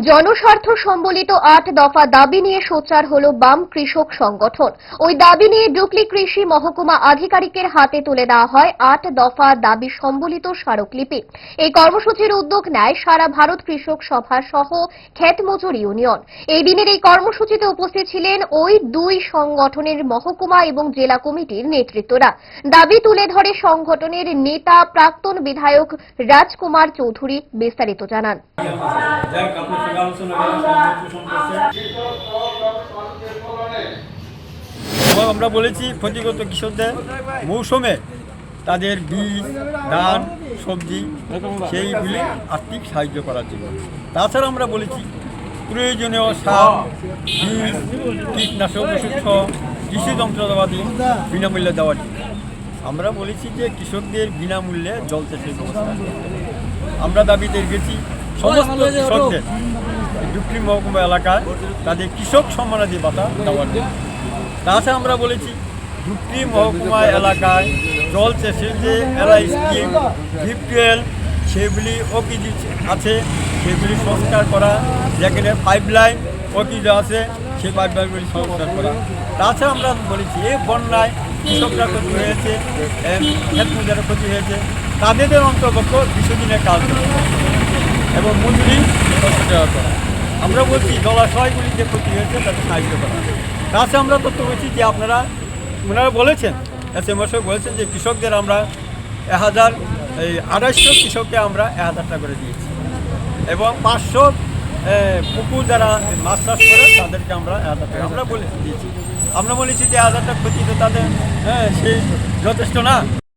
জনস্বার্থ সম্বলিত ৮ দফা দাবি নিয়ে সোচ্চার হল বাম কৃষক সংগঠন। ওই দাবি নিয়ে ডুকলি কৃষি মহকুমা আধিকারিকের হাতে তুলে দেওয়া হয় ৮ দফা দাবি সম্বলিত স্মারকলিপি। এই কর্মসূচির উদ্যোগ নেয় সারা ভারত কৃষক সভা সহ ক্ষেত মজুর ইউনিয়ন। এই দিনের এই কর্মসূচিতে উপস্থিত ছিলেন ওই দুই সংগঠনের মহকুমা এবং জেলা কমিটির নেতৃত্বরা। দাবি তুলে ধরে সংগঠনের নেতা প্রাক্তন বিধায়ক রাজকুমার চৌধুরী বিস্তারিত জানান। আমরা বলেছি ক্ষতিগ্রস্ত কৃষকদের মৌসুমে তাদের বীজ, ধান, সবজি সেইগুলি আর্থিক সাহায্য করার জন্য। তাছাড়া আমরা বলেছি প্রয়োজনীয় সার, বীজ, কীটনাশক ওষুধ সহ কৃষি যন্ত্রপাতি বিনামূল্যে দেওয়ার জন্য। আমরা বলেছি যে কৃষকদের বিনামূল্যে জল চাষের ব্যবস্থা। আমরা দাবিতে গেছি সমস্ত কৃষকদের ডুকলি মহকুমা এলাকায় তাদের কৃষক সম্মানাদি ভাতা দেওয়ার জন্য। তাছাড়া আমরা বলেছি ডুকলি মহকুমা এলাকায় জল চাষের যে এলআই স্কিম, ডিপটিউবওয়েল সেগুলি অকিজ আছে, সেগুলি সংস্কার করা, যেখানে পাইপলাইন অকিজ আছে সেই পাইপলাইনগুলি সংস্কার করা। তাছাড়া আমরা বলেছি এই বন্যায় কৃষকরা ক্ষতি হয়েছে, ক্ষেত মজুরা ক্ষতি হয়েছে, তাদের অন্তর্ভুক্ত ২০ দিনের কাজ এবং মজুরি ৬০০ টাকা করা। আমরা বলছি জলাশয়গুলি যে ক্ষতি হয়েছে তাদের সাহায্য করা। তাছাড়া আমরা তথ্য বলছি যে ওনারা বলেছেন, এসএমএসও বলেছেন যে কৃষকদের আমরা ২৫০ কৃষককে আমরা ১,০০০ টাকা করে দিয়েছি এবং ৫০০ পুকুর যারা মাছ চাষ করে তাদেরকে আমরা ১,০০০ টাকা আমরা বলে দিয়েছি। আমরা বলেছি যে ১,০০০ টাকা ক্ষতি তো তাদের সেই যথেষ্ট না।